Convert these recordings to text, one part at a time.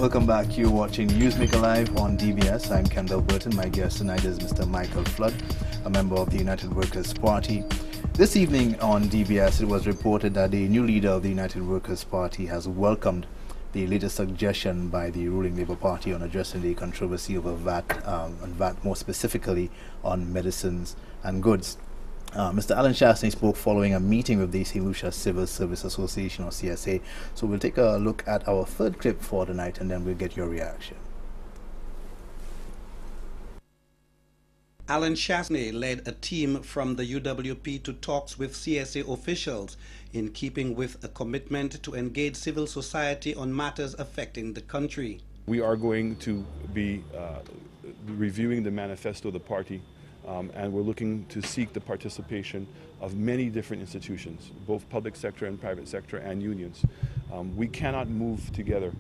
Welcome back. You're watching Newsmaker Live on DBS. I'm Kendall Burton. My guest tonight is Mr. Michael Flood, a member of the United Workers' Party. This evening on DBS, it was reported that the new leader of the United Workers' Party has welcomed the latest suggestion by the ruling Labour Party on addressing the controversy over VAT, and VAT more specifically on medicines and goods. Mr. Alan Chasney spoke following a meeting with the St. Lucia Civil Service Association, or CSA. So we'll take a look at our third clip for tonight and then we'll get your reaction. Alan Chasney led a team from the UWP to talks with CSA officials in keeping with a commitment to engage civil society on matters affecting the country. We are going to be reviewing the manifesto of the party. And we're looking to seek the participation of many different institutions, both public sector and private sector and unions. We cannot move together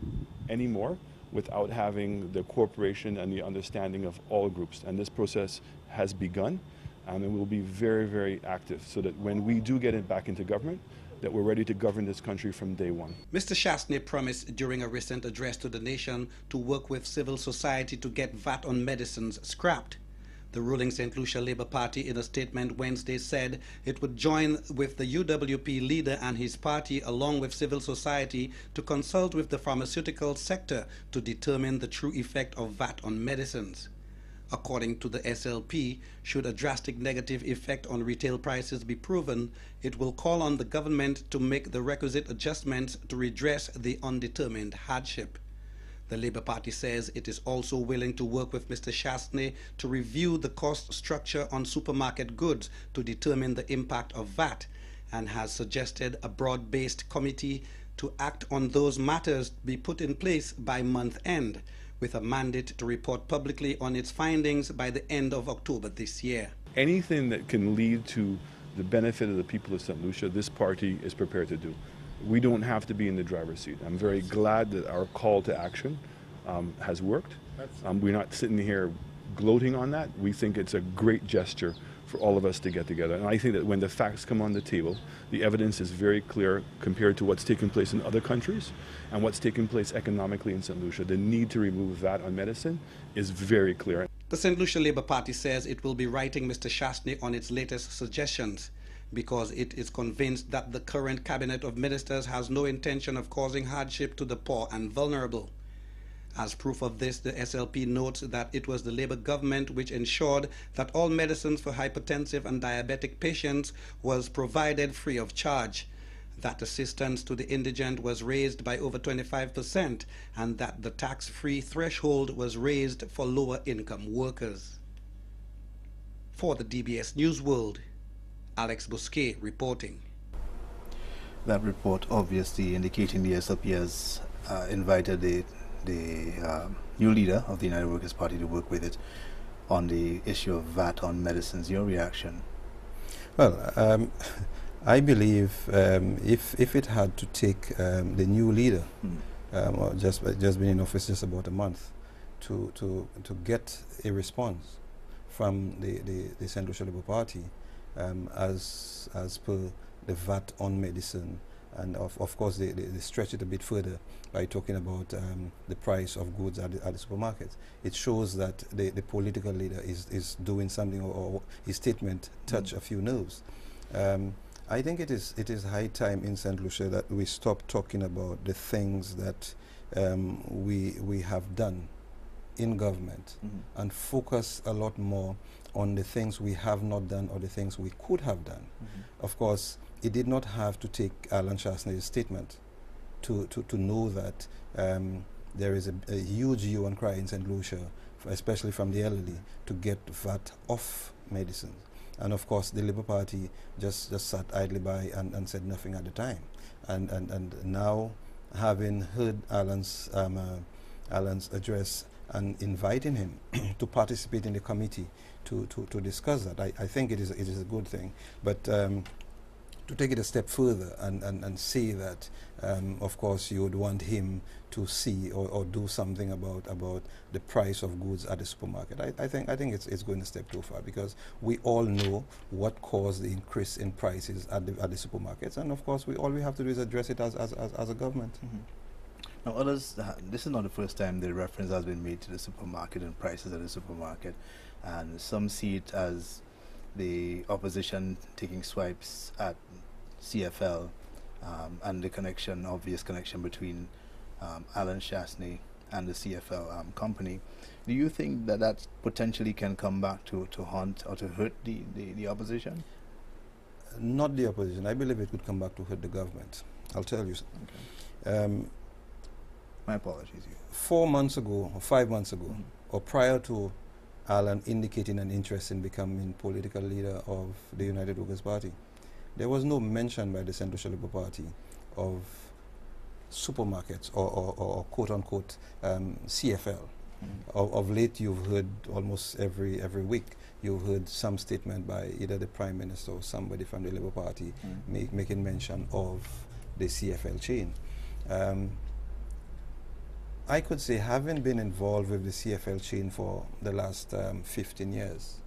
anymore without having the cooperation and the understanding of all groups. And this process has begun, and we'll be very, very active so that when we do get it back into government, that we're ready to govern this country from day one. Mr. Chasney promised during a recent address to the nation to work with civil society to get VAT on medicines scrapped. The ruling St. Lucia Labour Party in a statement Wednesday said it would join with the UWP leader and his party along with civil society to consult with the pharmaceutical sector to determine the true effect of VAT on medicines. According to the SLP, should a drastic negative effect on retail prices be proven, it will call on the government to make the requisite adjustments to redress the undetermined hardship. The Labour Party says it is also willing to work with Mr. Chasney to review the cost structure on supermarket goods to determine the impact of VAT, and has suggested a broad-based committee to act on those matters be put in place by month end, with a mandate to report publicly on its findings by the end of October this year. Anything that can lead to the benefit of the people of St. Lucia, this party is prepared to do. We don't have to be in the driver's seat. I'm very glad that our call to action has worked. We're not sitting here gloating on that. We think it's a great gesture for all of us to get together. And I think that when the facts come on the table, the evidence is very clear compared to what's taken place in other countries and what's taken place economically in St. Lucia. The need to remove VAT on medicine is very clear. The St. Lucia Labour Party says it will be writing Mr. Chasney on its latest suggestions, because it is convinced that the current cabinet of ministers has no intention of causing hardship to the poor and vulnerable. As proof of this, the SLP notes that it was the Labour government which ensured that all medicines for hypertensive and diabetic patients was provided free of charge, that assistance to the indigent was raised by over 25%, and that the tax-free threshold was raised for lower-income workers. For the DBS News World, Alex Bousquet reporting. That report obviously indicating the SLP has invited the new leader of the United Workers' Party to work with it on the issue of VAT on medicines. Your reaction? Well, I believe if it had to take the new leader, or just been in office just about a month, to get a response from the St. Lucia Labour Party, as per the VAT on medicine, and of course they stretch it a bit further by talking about the price of goods at the supermarkets. It shows that the political leader is doing something, or his statement touch a few nerves. I think it is high time in St. Lucia that we stop talking about the things that we have done in government and focus a lot more on the things we have not done or the things we could have done. Of course, it did not have to take Alan Chasney's statement to know that there is a huge hue and cry in St. Lucia, especially from the elderly, to get VAT off medicines. And of course, the Labour Party just sat idly by and said nothing at the time. And now, having heard Alan's address and inviting him to participate in the committee to discuss that, I think it is a good thing. But to take it a step further and say that, of course, you would want him to see or do something about the price of goods at the supermarket. I think it's going a step too far, because we all know what caused the increase in prices at the supermarkets, and of course all we have to do is address it as a government. Now, others, this is not the first time the reference has been made to the supermarket and prices at the supermarket, and some see it as the opposition taking swipes at CFL and the connection, obvious connection between Alan Shastney and the CFL company. Do you think that that potentially can come back to haunt or to hurt the opposition? Not the opposition. I believe it could come back to hurt the government. I'll tell you. Okay. My apologies. 4 months ago, or 5 months ago, or prior to Alan indicating an interest in becoming political leader of the United Workers' Party, there was no mention by the Central Labour Party of supermarkets or quote-unquote CFL. Of late, you've heard almost every week, you've heard some statement by either the Prime Minister or somebody from the Labour Party making mention of the CFL chain. I could say, having been involved with the CFL chain for the last 15 years,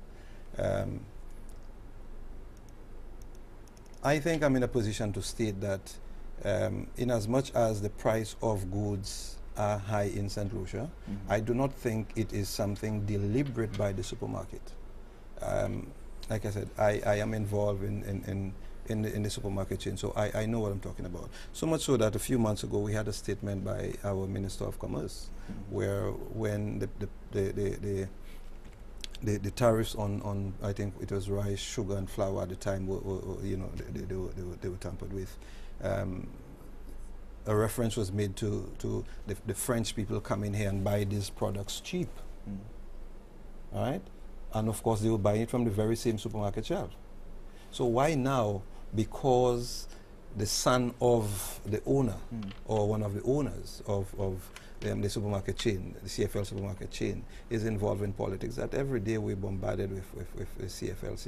I think I'm in a position to state that in as much as the price of goods are high in St. Lucia, I do not think it is something deliberate by the supermarket. Like I said, I am involved in the supermarket chain, so I know what I'm talking about. So much so that a few months ago we had a statement by our Minister of Commerce, where when the tariffs on I think it was rice, sugar, and flour at the time were they were tampered with. A reference was made to the French people coming here and buy these products cheap. All right? And of course they were buying it from the very same supermarket shelf. So why now, because the son of the owner or one of the owners of the supermarket chain, the CFL supermarket chain, is involved in politics, that every day we're bombarded with CFL.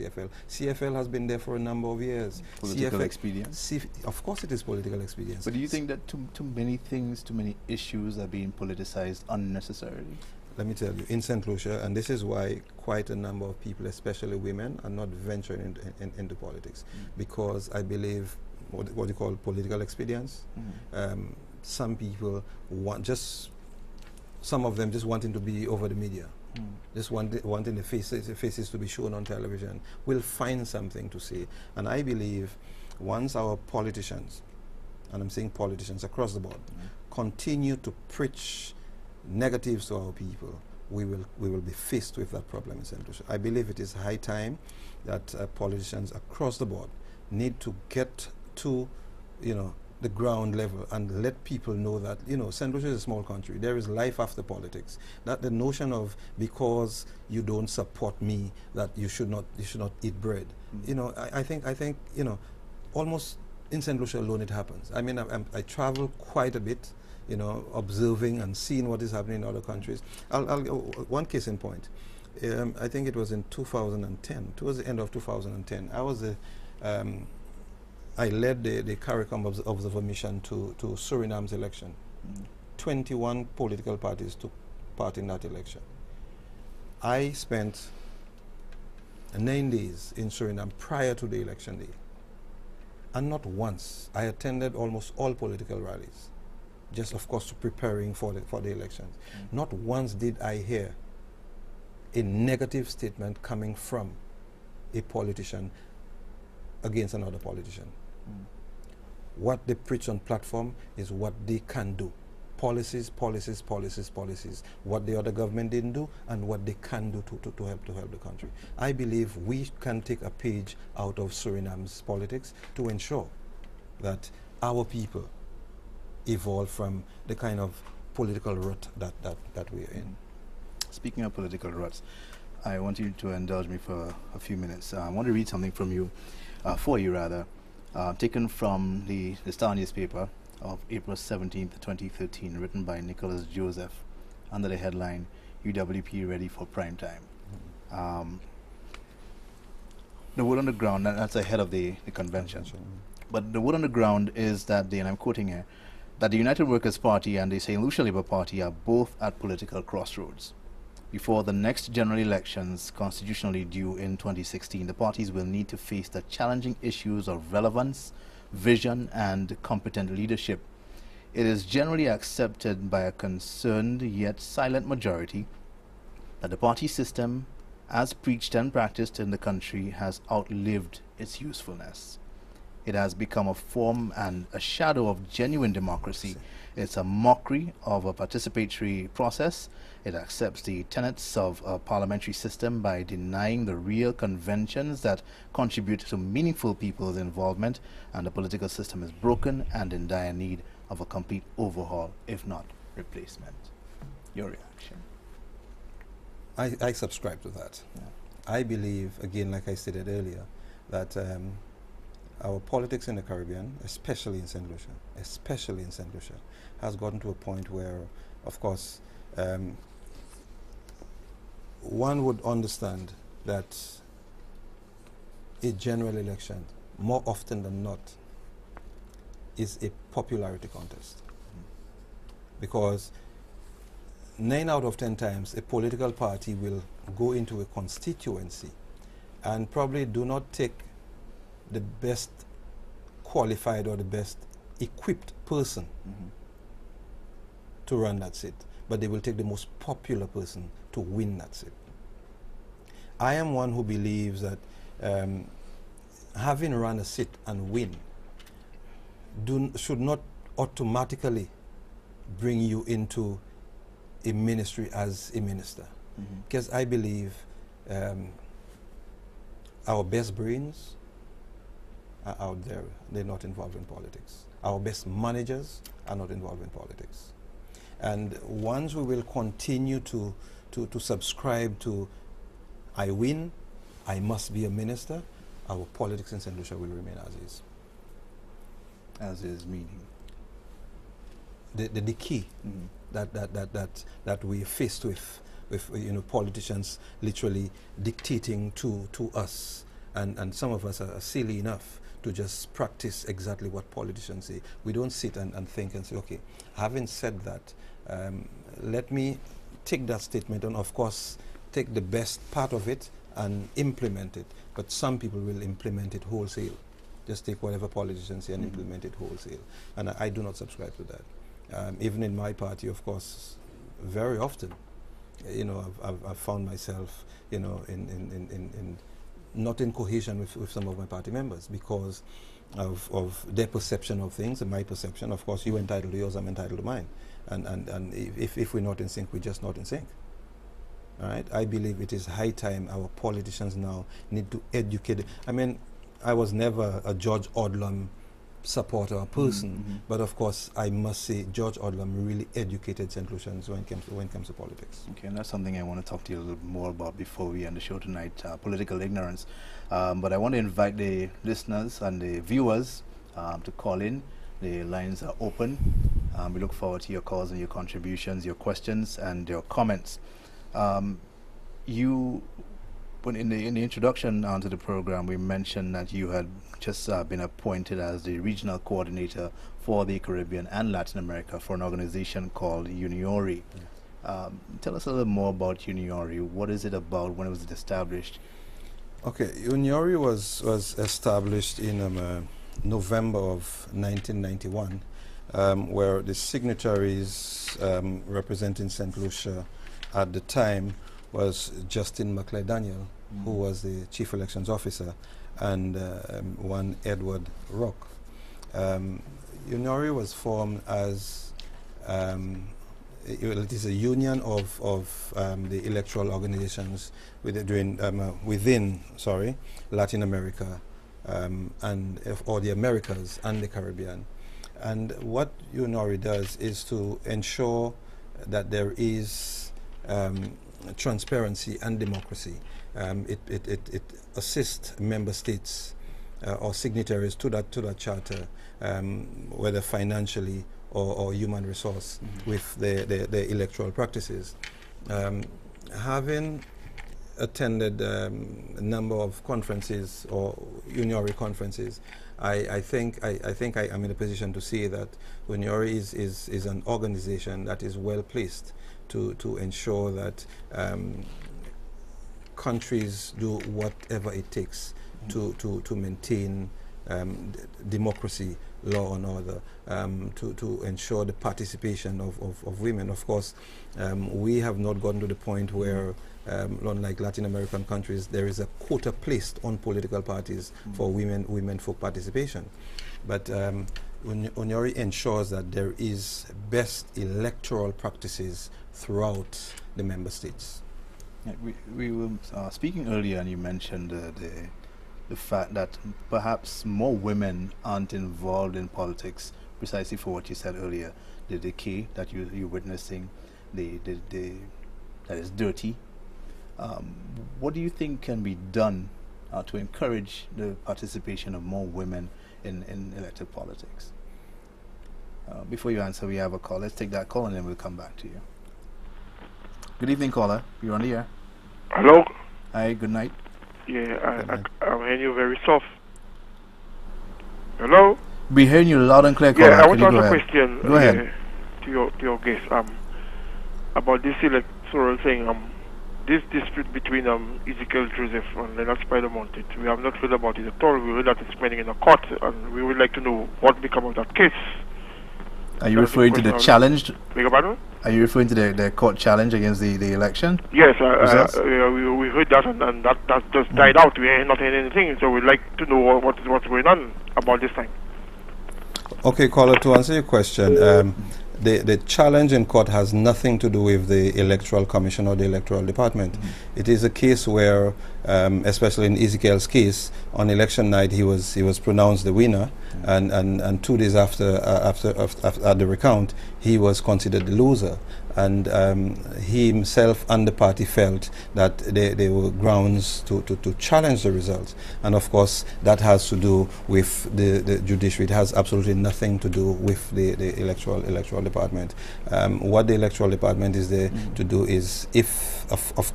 CFL has been there for a number of years. Political expedience? Of course it is political expedience. But do you think that too many things, too many issues are being politicized unnecessarily? Let me tell you, in St. Lucia, and this is why quite a number of people, especially women, are not venturing into politics, because I believe what you call political expedience. Some people some of them just wanting to be over the media, just wanting the faces to be shown on television, will find something to say. And I believe once our politicians, and I'm saying politicians across the board, continue to preach negatives to our people, we will be faced with that problem in St. Lucia. I believe it is high time that politicians across the board need to get to, the ground level and let people know that, St. Lucia is a small country. There is life after politics. That the notion of, because you don't support me, that you should not eat bread. I think almost in St. Lucia alone it happens. I mean, I travel quite a bit, observing and seeing what is happening in other countries. One case in point. I think it was in 2010, towards the end of 2010. I led the CARICOM Observer Mission to Suriname's election. 21 political parties took part in that election. I spent 9 days in Suriname prior to the election day. And not once, I attended almost all political rallies, just of course preparing for the elections. Not once did I hear a negative statement coming from a politician against another politician. What they preach on platform is what they can do. Policies, policies, policies, policies. What the other government didn't do and what they can do to help the country. I believe we can take a page out of Suriname's politics to ensure that our people evolve from the kind of political rut that we are in. Speaking of political ruts, I want you to indulge me for a few minutes. I want to read something from you, for you rather, taken from the Star newspaper of April 17th, 2013, written by Nicholas Joseph, under the headline, UWP ready for prime time. The word on the ground, that's ahead of the convention. But the word on the ground is that, and I'm quoting here, that the United Workers' Party and the St. Lucia Labour Party are both at political crossroads. Before the next general elections, constitutionally due in 2016, the parties will need to face the challenging issues of relevance, vision, and competent leadership. it is generally accepted by a concerned yet silent majority that the party system, as preached and practiced in the country, has outlived its usefulness. It has become a form and a shadow of genuine democracy. It's a mockery of a participatory process. It accepts the tenets of a parliamentary system by denying the real conventions that contribute to meaningful people's involvement, and the political system is broken and in dire need of a complete overhaul, if not replacement. Your reaction? I subscribe to that. Yeah. I believe, again, like I stated earlier, that our politics in the Caribbean, especially in St. Lucia, has gotten to a point where, of course, one would understand that a general election, more often than not, is a popularity contest. Because 9 out of 10 times a political party will go into a constituency and probably do not take the best qualified or the best equipped person to run that seat, but they will take the most popular person to win that seat. I am one who believes that having run a seat and win should not automatically bring you into a ministry as a minister. Because I believe our best brains are out there. They're not involved in politics. Our best managers are not involved in politics. And once we will continue to subscribe to I win, I must be a minister, our politics in St. Lucia will remain as is. As is meaning? The decay that we faced with politicians literally dictating to us, and some of us are silly enough to just practice exactly what politicians say. We don't sit and think and say, okay, having said that, let me take that statement and of course take the best part of it and implement it. But some people will implement it wholesale. Just take whatever politicians say and implement it wholesale. And I do not subscribe to that. Even in my party, of course, very often, I've found myself, in not in cohesion with some of my party members because of their perception of things and my perception. Of course, you're entitled to yours, I'm entitled to mine. And if we're not in sync, we're just not in sync. All right? I believe it is high time our politicians now need to educate. I mean, I was never a George Odlum supporter or person, but of course I must say George Odlum really educated St. Lucians when it comes to politics. Okay, and that's something I want to talk to you a little bit more about before we end the show tonight, political ignorance. But I want to invite the listeners and the viewers to call in. The lines are open. We look forward to your calls and your contributions, your questions and your comments. When in the introduction to the program, we mentioned that you had just been appointed as the regional coordinator for the Caribbean and Latin America for an organization called UNIORI. Tell us a little more about UNIORI. What is it about? When was it established? Okay, UNIORI was established in November of 1991, where the signatories representing St. Lucia at the time was Justin McLeod-Daniel, who was the chief elections officer, and one Edward Rock. UNIORI was formed as it is a union of the electoral organizations within Latin America or the Americas and the Caribbean. And what UNIORI does is to ensure that there is transparency and democracy. It assists member states or signatories to that charter, whether financially or human resource, with their electoral practices. Having attended a number of conferences or UNIORI conferences, I think I am in a position to say that UNIORI is an organization that is well placed to ensure that countries do whatever it takes to maintain democracy, law and order, to ensure the participation of women. Of course, we have not gotten to the point where, unlike Latin American countries, there is a quota placed on political parties for women folk participation. But UNYORI ensures that there is best electoral practices throughout the member states. Yeah, we were speaking earlier, and you mentioned the fact that perhaps more women aren't involved in politics, precisely for what you said earlier, the decay that you're witnessing, that is dirty. What do you think can be done to encourage the participation of more women in elected politics? Before you answer, we have a call. Let's take that call and then we'll come back to you. Good evening, caller. You're on the air. Hello? Hi, good night. Yeah, I'm hearing you very soft. Hello? We're hearing you loud and clear, caller. Yeah, I want to Can you ask go a ahead? question Go ahead. to your guest about this electoral thing. This dispute between Ezekiel Joseph and Leonard Spider-Mounted. We have not heard about it at all. We heard that it's pending in a court, and we would like to know what become of that case. Are you referring to the challenge? Beg your pardon? Are you referring to the court challenge against the election? Yes, we heard that, and that just died out. We are not hearing anything, so we'd like to know what's going on about this thing. Okay, caller, to answer your question, the challenge in court has nothing to do with the Electoral Commission or the Electoral Department. It is a case where, especially in Ezekiel's case, on election night he was pronounced the winner, and 2 days after the recount he was considered the loser, and he himself and the party felt that there were grounds to challenge the results, and of course that has to do with the judiciary. It has absolutely nothing to do with the electoral department. What the electoral department is there to do is, if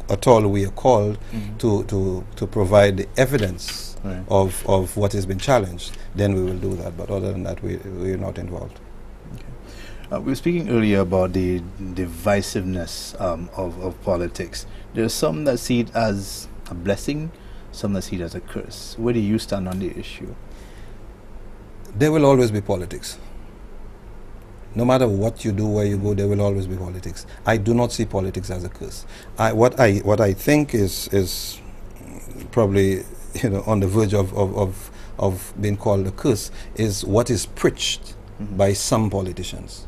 at all we are called to provide the evidence of what has been challenged, then we will do that. But other than that, we are not involved. We were speaking earlier about the divisiveness of politics. There are some that see it as a blessing, some that see it as a curse. Where do you stand on the issue? There will always be politics. No matter what you do, where you go, there will always be politics. I do not see politics as a curse. What I think is probably, on the verge of being called a curse is what is preached by some politicians.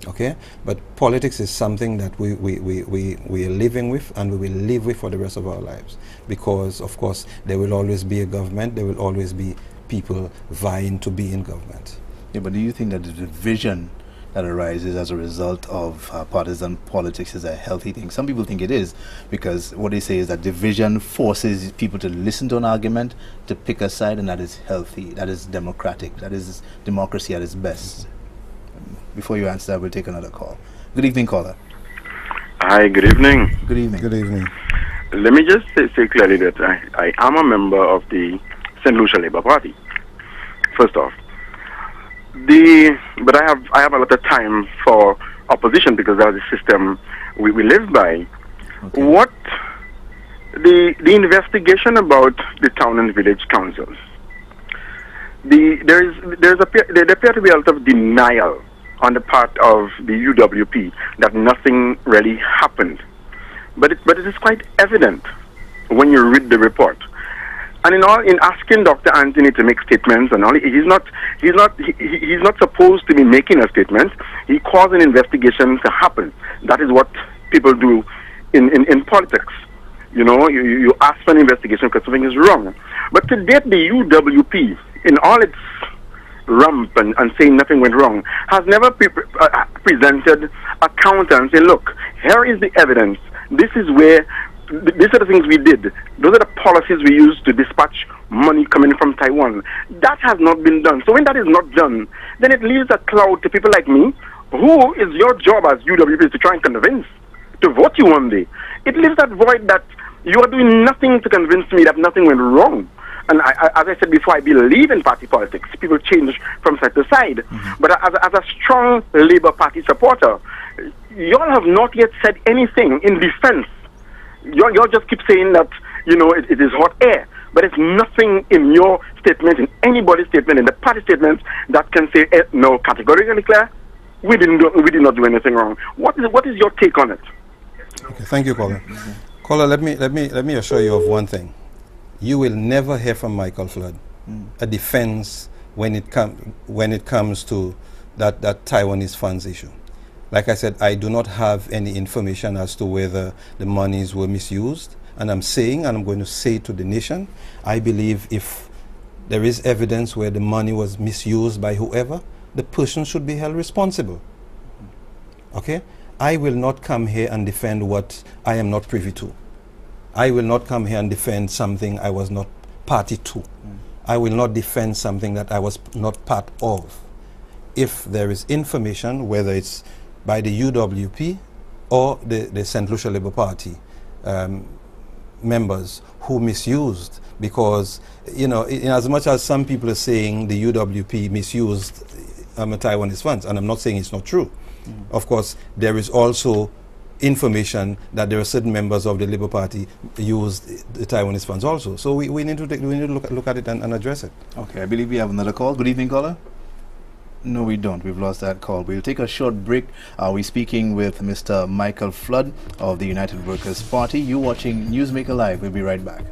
Okay, but politics is something that we are living with, and we will live with for the rest of our lives, because of course there will always be a government, there will always be people vying to be in government. Yeah, but do you think that the division that arises as a result of partisan politics is a healthy thing? Some people think it is, because what they say is that division forces people to listen to an argument, to pick a side, and that is healthy, that is democratic, that is democracy at its best. Before you answer that, we'll take another call. Good evening, caller. Hi, good evening. Good evening. Good evening. Let me just say clearly that I am a member of the St. Lucia Labour Party, first off. But I have a lot of time for opposition, because that's the system we live by. Okay. What the investigation about the town and village councils, there appear to be a lot of denial on the part of the UWP that nothing really happened, but it is quite evident when you read the report. And in asking Dr. Anthony to make statements and all, he's not supposed to be making a statement. He caused an investigation to happen. That is what people do in politics. You ask for an investigation because something is wrong. But to date, the UWP, in all its rump and saying nothing went wrong, has never presented account and say, look, here is the evidence. This is where. These are the things we did. Those are the policies we used to dispatch money coming from Taiwan. That has not been done. So when that is not done, then it leaves a cloud to people like me, who is your job as UWP to try and convince to vote you one day. It leaves that void that you are doing nothing to convince me that nothing went wrong. And as I said before, I believe in party politics. People change from side to side. But as a strong Labour Party supporter, you all have not yet said anything in defense. You all just keep saying that, it is hot air, but it's nothing in your statement, in anybody's statement, in the party statements that can say no, categorically clear, we did not do anything wrong. What is your take on it? Okay, thank you, caller. Caller, let me assure you of one thing. You will never hear from Michael Flood a defense when it comes to that Taiwanese funds issue. Like I said, I do not have any information as to whether the monies were misused. And I'm saying, and I'm going to say to the nation, I believe if there is evidence where the money was misused by whoever, the person should be held responsible. Okay? I will not come here and defend what I am not privy to. I will not come here and defend something I was not party to. I will not defend something that I was not part of. If there is information, whether it's by the UWP or the St. Lucia Labour Party members who misused, because, you know, in as much as some people are saying the UWP misused Taiwanese funds, and I'm not saying it's not true. Of course, there is also information that there are certain members of the Labour Party used the Taiwanese funds also. So we need to look at it and address it. Okay, I believe we have another call. Good evening, caller. No, we don't. We've lost that call. We'll take a short break. We're speaking with Mr. Michael Flood of the United Workers' Party. You're watching Newsmaker Live. We'll be right back.